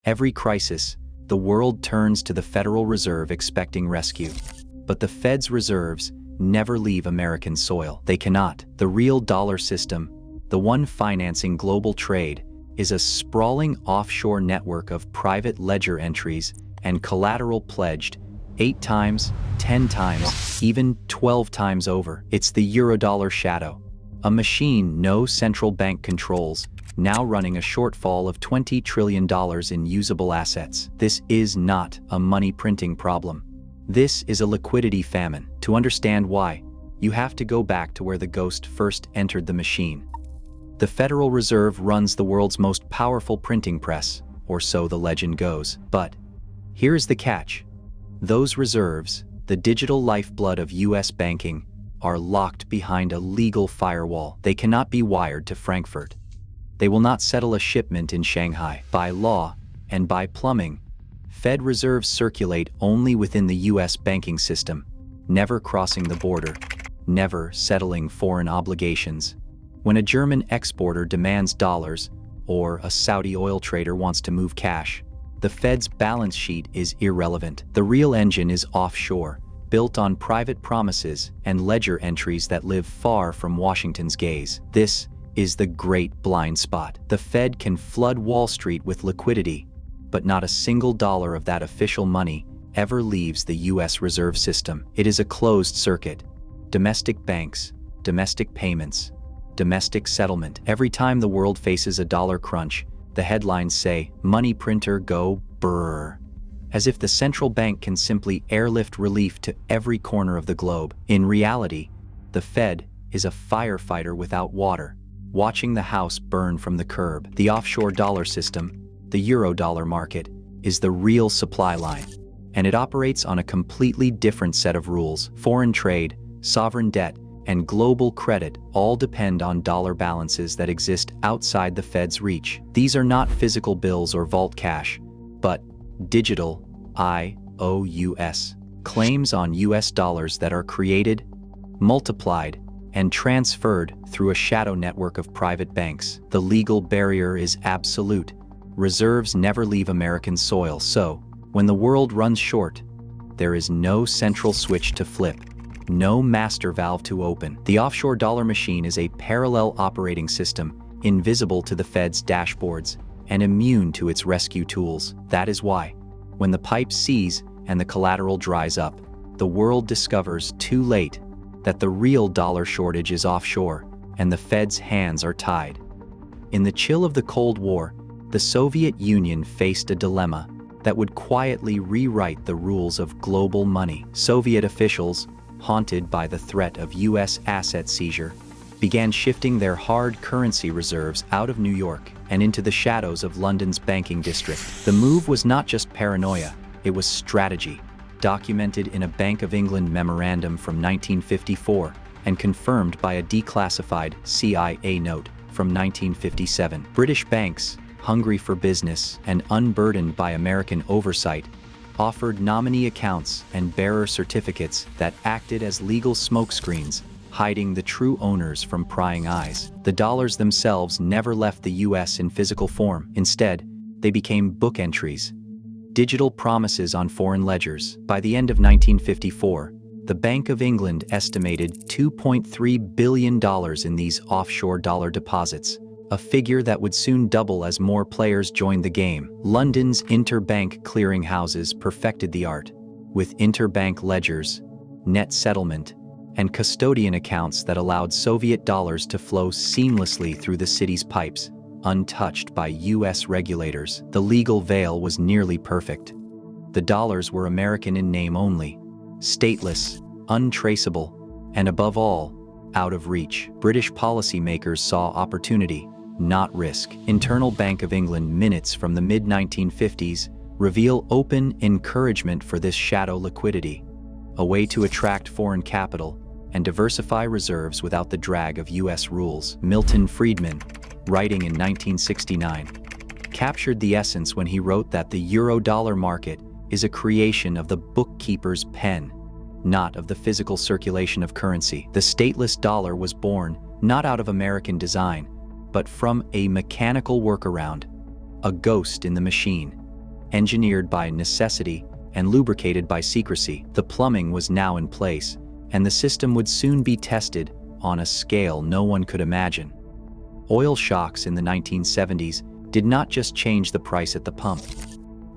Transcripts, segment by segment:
Every crisis, the world turns to the Federal Reserve expecting rescue. But the Fed's reserves never leave American soil. They cannot. The real dollar system, the one financing global trade, is a sprawling offshore network of private ledger entries and collateral pledged 8 times, 10 times, even 12 times over. It's the Eurodollar shadow, a machine no central bank controls, now running a shortfall of $20 trillion in usable assets. This is not a money printing problem. This is a liquidity famine. To understand why, you have to go back to where the ghost first entered the machine. The Federal Reserve runs the world's most powerful printing press, or so the legend goes. But here's the catch. Those reserves, the digital lifeblood of US banking, are locked behind a legal firewall. They cannot be wired to Frankfurt. They will not settle a shipment in Shanghai. By law and by plumbing, Fed reserves circulate only within the US banking system, never crossing the border, never settling foreign obligations. When a German exporter demands dollars, or a Saudi oil trader wants to move cash, the Fed's balance sheet is irrelevant. The real engine is offshore, built on private promises and ledger entries that live far from Washington's gaze. This is the great blind spot. The Fed can flood Wall Street with liquidity, but not a single dollar of that official money ever leaves the US reserve system. It is a closed circuit. Domestic banks, domestic payments, domestic settlement. Every time the world faces a dollar crunch, the headlines say, "Money printer go brrr," as if the central bank can simply airlift relief to every corner of the globe. In reality, the Fed is a firefighter without water, watching the house burn from the curb. The offshore dollar system, the Eurodollar market, is the real supply line, and it operates on a completely different set of rules. Foreign trade, sovereign debt, and global credit all depend on dollar balances that exist outside the Fed's reach. These are not physical bills or vault cash, but digital IOUs, claims on US dollars that are created, multiplied, and transferred through a shadow network of private banks. The legal barrier is absolute. Reserves never leave American soil, so when the world runs short, there is no central switch to flip, no master valve to open. The offshore dollar machine is a parallel operating system, invisible to the Fed's dashboards and immune to its rescue tools. That is why, when the pipe sees and the collateral dries up, the world discovers too late that the real dollar shortage is offshore and the Fed's hands are tied. In the chill of the Cold War, the Soviet Union faced a dilemma that would quietly rewrite the rules of global money. Soviet officials, haunted by the threat of US asset seizure, began shifting their hard currency reserves out of New York and into the shadows of London's banking district. The move was not just paranoia, it was strategy, documented in a Bank of England memorandum from 1954 and confirmed by a declassified CIA note from 1957. British banks, hungry for business and unburdened by American oversight, offered nominee accounts and bearer certificates that acted as legal smokescreens, hiding the true owners from prying eyes. The dollars themselves never left the US in physical form. Instead, they became book entries, digital promises on foreign ledgers. By the end of 1954, the Bank of England estimated $2.3 billion in these offshore dollar deposits, a figure that would soon double as more players joined the game. London's interbank clearinghouses perfected the art, with interbank ledgers, net settlement, and custodian accounts that allowed Soviet dollars to flow seamlessly through the city's pipes, untouched by US regulators. The legal veil was nearly perfect. The dollars were American in name only, stateless, untraceable, and above all, out of reach. British policymakers saw opportunity, not risk. Internal Bank of England minutes from the mid-1950s reveal open encouragement for this shadow liquidity, a way to attract foreign capital and diversify reserves without the drag of US rules. Milton Friedman, writing in 1969, captured the essence when he wrote that the Eurodollar market is a creation of the bookkeeper's pen, not of the physical circulation of currency. The stateless dollar was born not out of American design, but from a mechanical workaround, a ghost in the machine. engineered by necessity and lubricated by secrecy. The plumbing was now in place, and the system would soon be tested on a scale no one could imagine. Oil shocks in the 1970s did not just change the price at the pump.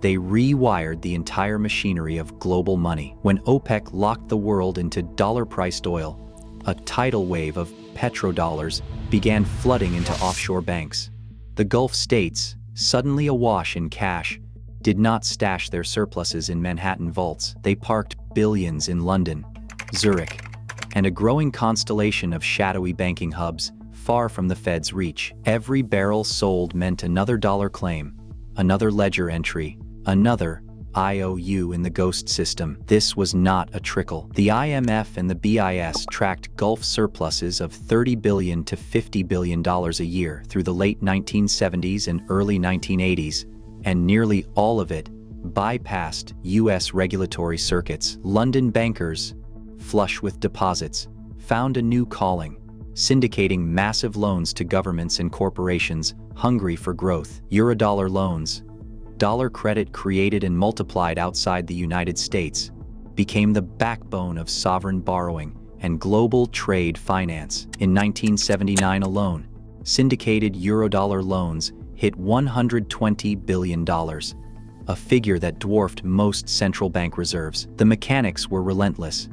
They rewired the entire machinery of global money. When OPEC locked the world into dollar-priced oil, a tidal wave of petrodollars began flooding into offshore banks. The Gulf states, suddenly awash in cash, did not stash their surpluses in Manhattan vaults. They parked billions in London, Zurich, and a growing constellation of shadowy banking hubs far from the Fed's reach. Every barrel sold meant another dollar claim, another ledger entry, another IOU in the ghost system. This was not a trickle. The IMF and the BIS tracked Gulf surpluses of $30 billion to $50 billion a year through the late 1970s and early 1980s, and nearly all of it bypassed U.S. regulatory circuits. London bankers, flush with deposits, found a new calling, syndicating massive loans to governments and corporations hungry for growth. Eurodollar loans, dollar credit created and multiplied outside the United States, became the backbone of sovereign borrowing and global trade finance. In 1979 alone, syndicated Eurodollar loans hit $120 billion, a figure that dwarfed most central bank reserves. The mechanics were relentless.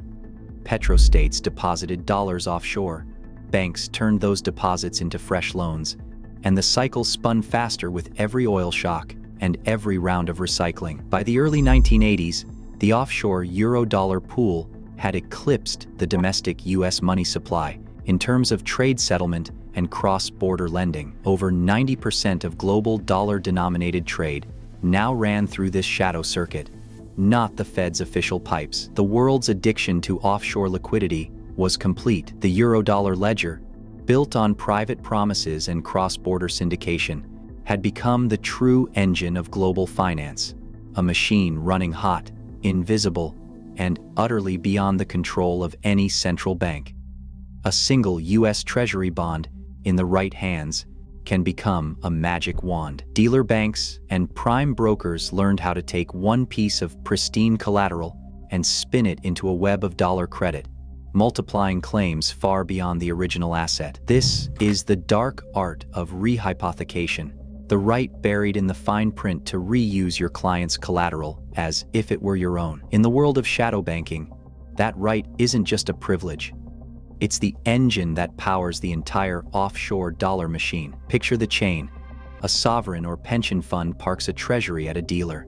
Petrostates deposited dollars offshore, banks turned those deposits into fresh loans, and the cycle spun faster with every oil shock and every round of recycling. By the early 1980s, the offshore Eurodollar pool had eclipsed the domestic U.S. money supply in terms of trade settlement and cross-border lending. Over 90% of global dollar-denominated trade now ran through this shadow circuit, not the Fed's official pipes. The world's addiction to offshore liquidity was complete. The Eurodollar ledger, built on private promises and cross-border syndication, had become the true engine of global finance, a machine running hot, invisible, and utterly beyond the control of any central bank. A single U.S. Treasury bond in the right hands can become a magic wand. Dealer banks and prime brokers learned how to take one piece of pristine collateral and spin it into a web of dollar credit, multiplying claims far beyond the original asset. This is the dark art of rehypothecation, the right buried in the fine print to reuse your client's collateral as if it were your own. In the world of shadow banking, that right isn't just a privilege. It's the engine that powers the entire offshore dollar machine. Picture the chain. A sovereign or pension fund parks a treasury at a dealer.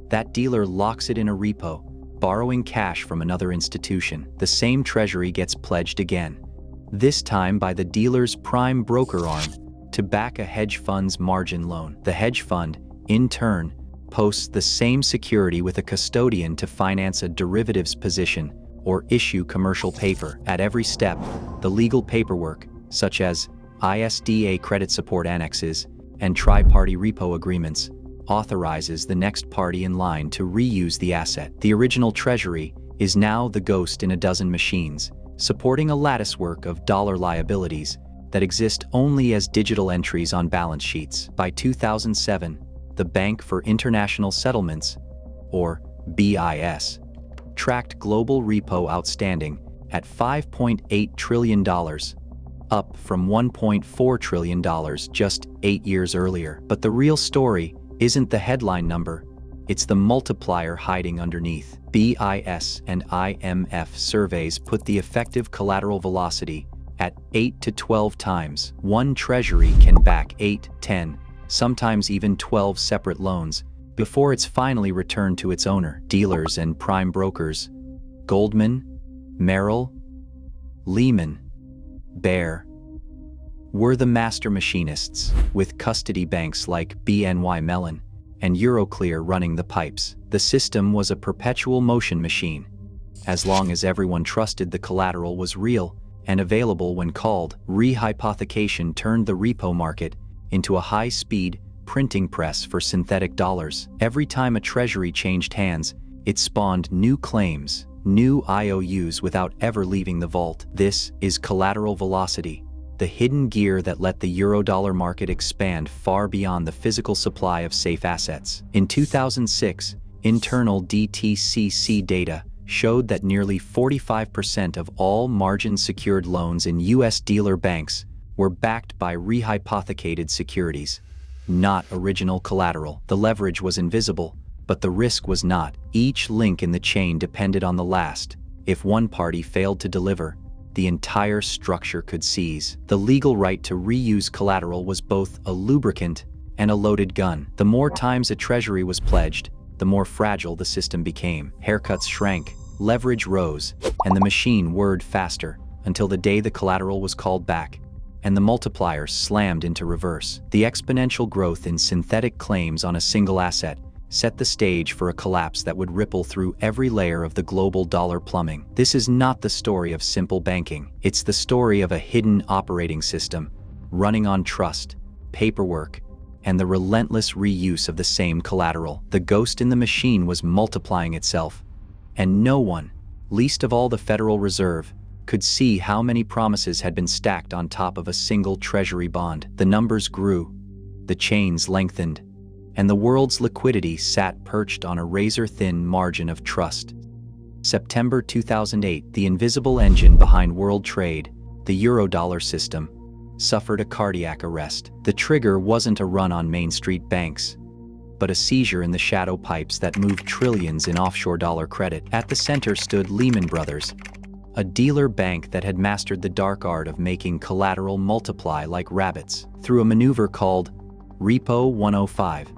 That dealer locks it in a repo, borrowing cash from another institution. The same treasury gets pledged again, this time by the dealer's prime broker arm, to back a hedge fund's margin loan. The hedge fund, in turn, posts the same security with a custodian to finance a derivatives position or issue commercial paper. At every step, the legal paperwork, such as ISDA credit support annexes and tri-party repo agreements, authorizes the next party in line to reuse the asset. The original treasury is now the ghost in a dozen machines, supporting a latticework of dollar liabilities that exist only as digital entries on balance sheets. By 2007, the Bank for International Settlements, or BIS, tracked global repo outstanding at $5.8 trillion, up from $1.4 trillion just 8 years earlier. But the real story isn't the headline number, it's the multiplier hiding underneath. BIS and IMF surveys put the effective collateral velocity at 8 to 12 times. One treasury can back 8, 10, sometimes even 12 separate loans before it's finally returned to its owner. Dealers and prime brokers, Goldman, Merrill, Lehman, Bear, were the master machinists, with custody banks like BNY Mellon and Euroclear running the pipes. The system was a perpetual motion machine. As long as everyone trusted the collateral was real and available when called, rehypothecation turned the repo market into a high-speed printing press for synthetic dollars. Every time a treasury changed hands, it spawned new claims, new IOUs without ever leaving the vault. This is collateral velocity, the hidden gear that let the Eurodollar market expand far beyond the physical supply of safe assets. In 2006, internal DTCC data showed that nearly 45% of all margin-secured loans in U.S. dealer banks were backed by rehypothecated securities, not original collateral. The leverage was invisible, but the risk was not. Each link in the chain depended on the last. If one party failed to deliver, the entire structure could seize. The legal right to reuse collateral was both a lubricant and a loaded gun. The more times a treasury was pledged, the more fragile the system became. Haircuts shrank, leverage rose, and the machine whirred faster until the day the collateral was called back and the multiplier slammed into reverse. The exponential growth in synthetic claims on a single asset set the stage for a collapse that would ripple through every layer of the global dollar plumbing. This is not the story of simple banking. It's the story of a hidden operating system running on trust, paperwork, and the relentless reuse of the same collateral. The ghost in the machine was multiplying itself, and no one, least of all the Federal Reserve, could see how many promises had been stacked on top of a single treasury bond. The numbers grew, the chains lengthened, and the world's liquidity sat perched on a razor-thin margin of trust. September 2008, the invisible engine behind world trade, the Eurodollar system, suffered a cardiac arrest. The trigger wasn't a run on Main Street banks, but a seizure in the shadow pipes that moved trillions in offshore dollar credit. At the center stood Lehman Brothers, a dealer bank that had mastered the dark art of making collateral multiply like rabbits. Through a maneuver called Repo 105,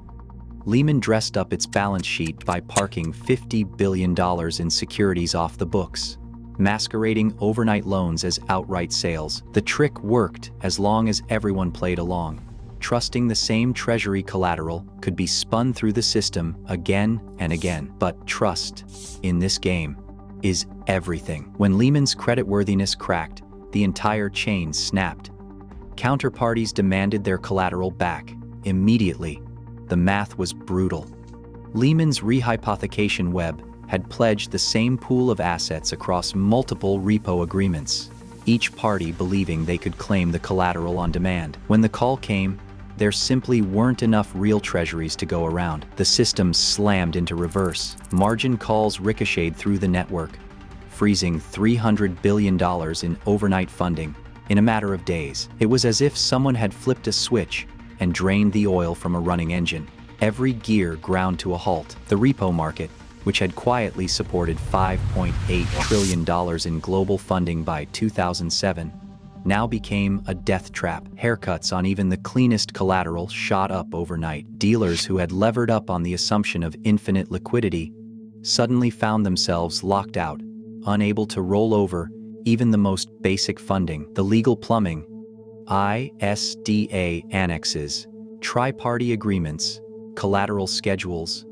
Lehman dressed up its balance sheet by parking $50 billion in securities off the books, masquerading overnight loans as outright sales. The trick worked as long as everyone played along, trusting the same treasury collateral could be spun through the system again and again. But trust, in this game, is everything. When Lehman's creditworthiness cracked, the entire chain snapped. Counterparties demanded their collateral back immediately. The math was brutal. Lehman's rehypothecation web had pledged the same pool of assets across multiple repo agreements, each party believing they could claim the collateral on demand. When the call came, there simply weren't enough real treasuries to go around. The system slammed into reverse. Margin calls ricocheted through the network, freezing $300 billion in overnight funding in a matter of days. It was as if someone had flipped a switch and drained the oil from a running engine. Every gear ground to a halt. The repo market, which had quietly supported $5.8 trillion in global funding by 2007, now became a death trap. Haircuts on even the cleanest collateral shot up overnight. Dealers who had levered up on the assumption of infinite liquidity suddenly found themselves locked out, unable to roll over even the most basic funding. The legal plumbing, ISDA annexes, tri-party agreements, collateral schedules,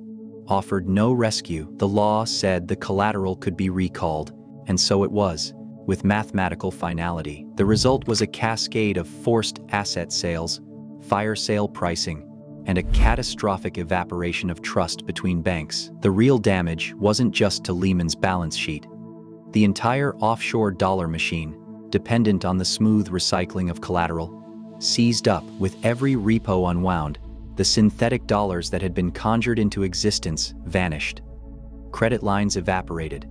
offered no rescue. The law said the collateral could be recalled, and so it was, with mathematical finality. The result was a cascade of forced asset sales, fire sale pricing, and a catastrophic evaporation of trust between banks. The real damage wasn't just to Lehman's balance sheet. The entire offshore dollar machine, dependent on the smooth recycling of collateral, seized up. With every repo unwound, the synthetic dollars that had been conjured into existence vanished. Credit lines evaporated.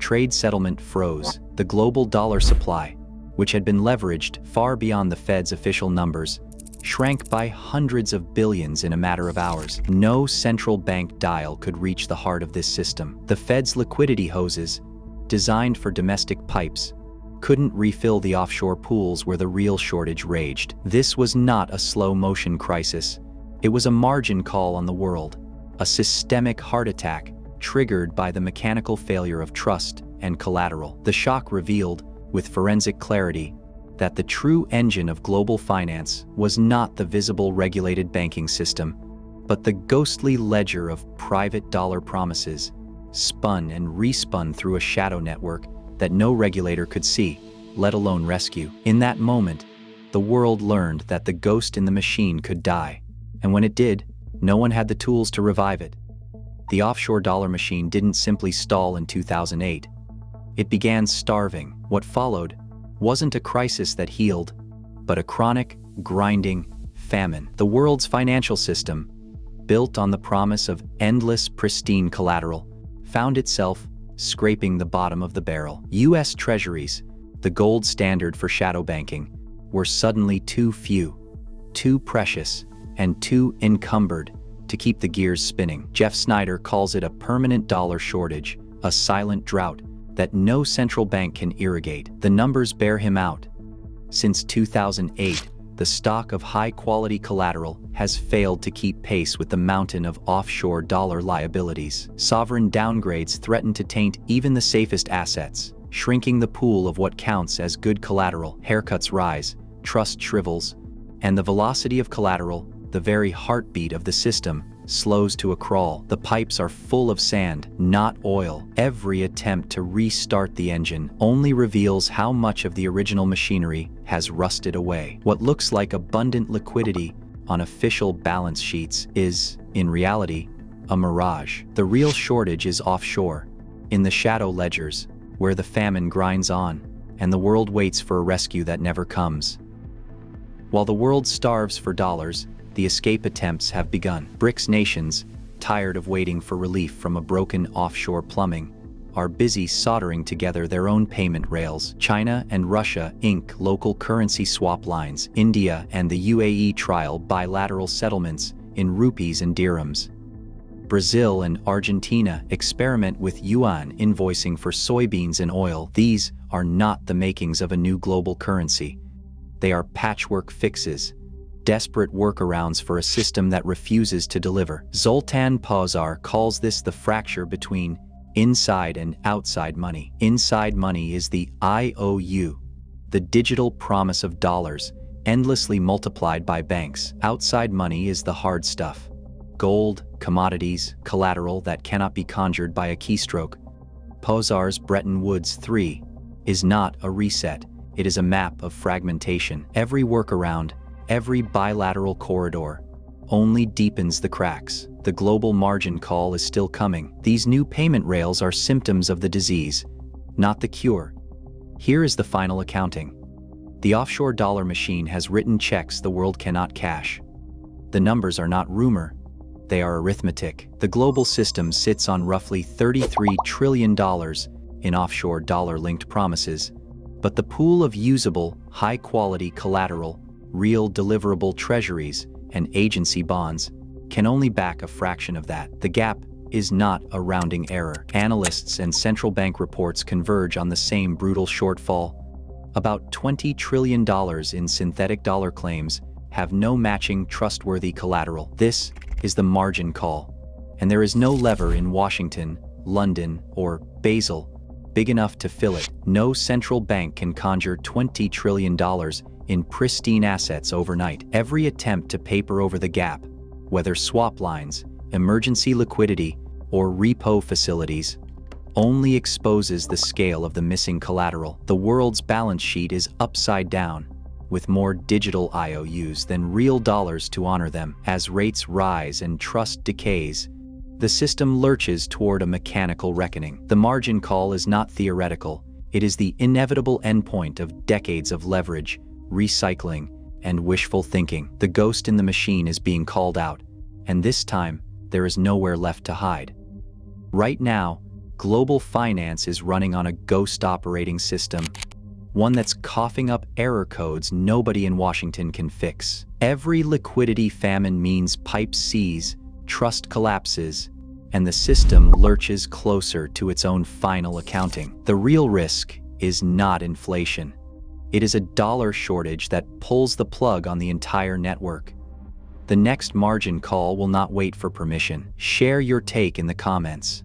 Trade settlement froze. The global dollar supply, which had been leveraged far beyond the Fed's official numbers, shrank by hundreds of billions in a matter of hours. No central bank dial could reach the heart of this system. The Fed's liquidity hoses, designed for domestic pipes, couldn't refill the offshore pools where the real shortage raged. This was not a slow-motion crisis. It was a margin call on the world, a systemic heart attack triggered by the mechanical failure of trust and collateral. The shock revealed, with forensic clarity, that the true engine of global finance was not the visible regulated banking system, but the ghostly ledger of private dollar promises, spun and respun through a shadow network that no regulator could see, let alone rescue. In that moment, the world learned that the ghost in the machine could die, and when it did, no one had the tools to revive it. The offshore dollar machine didn't simply stall in 2008. It began starving. What followed wasn't a crisis that healed, but a chronic, grinding famine. The world's financial system, built on the promise of endless, pristine collateral, found itself scraping the bottom of the barrel. U.S. Treasuries, the gold standard for shadow banking, were suddenly too few, too precious, and too encumbered to keep the gears spinning. Jeff Snyder calls it a permanent dollar shortage, a silent drought that no central bank can irrigate. The numbers bear him out. Since 2008, the stock of high-quality collateral has failed to keep pace with the mountain of offshore dollar liabilities. Sovereign downgrades threaten to taint even the safest assets, shrinking the pool of what counts as good collateral. Haircuts rise, trust shrivels, and the velocity of collateral, the very heartbeat of the system, slows to a crawl. The pipes are full of sand, not oil. Every attempt to restart the engine only reveals how much of the original machinery has rusted away. What looks like abundant liquidity on official balance sheets is, in reality, a mirage. The real shortage is offshore, in the shadow ledgers, where the famine grinds on, and the world waits for a rescue that never comes. While the world starves for dollars, the escape attempts have begun. BRICS nations, tired of waiting for relief from a broken offshore plumbing, are busy soldering together their own payment rails. China and Russia ink local currency swap lines. India and the UAE trial bilateral settlements in rupees and dirhams. Brazil and Argentina experiment with yuan invoicing for soybeans and oil. These are not the makings of a new global currency. They are patchwork fixes, desperate workarounds for a system that refuses to deliver. Zoltan Pozsar calls this the fracture between inside and outside money. Inside money is the IOU, the digital promise of dollars, endlessly multiplied by banks. Outside money is the hard stuff. Gold, commodities, collateral that cannot be conjured by a keystroke. Pozsar's Bretton Woods 3 is not a reset, it is a map of fragmentation. Every workaround, every bilateral corridor, only deepens the cracks. The global margin call is still coming. These new payment rails are symptoms of the disease, not the cure. Here is the final accounting. The offshore dollar machine has written checks the world cannot cash. The numbers are not rumor, they are arithmetic. The global system sits on roughly $33 trillion in offshore dollar-linked promises, but the pool of usable, high-quality collateral, real deliverable treasuries, and agency bonds can only back a fraction of that. The gap is not a rounding error. Analysts and central bank reports converge on the same brutal shortfall. About $20 trillion in synthetic dollar claims have no matching trustworthy collateral. This is the margin call, and there is no lever in Washington, London, or Basel big enough to fill it. No central bank can conjure $20 trillion in pristine assets overnight. Every attempt to paper over the gap, whether swap lines, emergency liquidity, or repo facilities, only exposes the scale of the missing collateral. The world's balance sheet is upside down, with more digital IOUs than real dollars to honor them. As rates rise and trust decays, the system lurches toward a mechanical reckoning. The margin call is not theoretical, it is the inevitable endpoint of decades of leverage, recycling, and wishful thinking. The ghost in the machine is being called out, and this time, there is nowhere left to hide. Right now, global finance is running on a ghost operating system, one that's coughing up error codes nobody in Washington can fix. Every liquidity famine means pipes seize, trust collapses, and the system lurches closer to its own final accounting. The real risk is not inflation. It is a dollar shortage that pulls the plug on the entire network. The next margin call will not wait for permission. Share your take in the comments.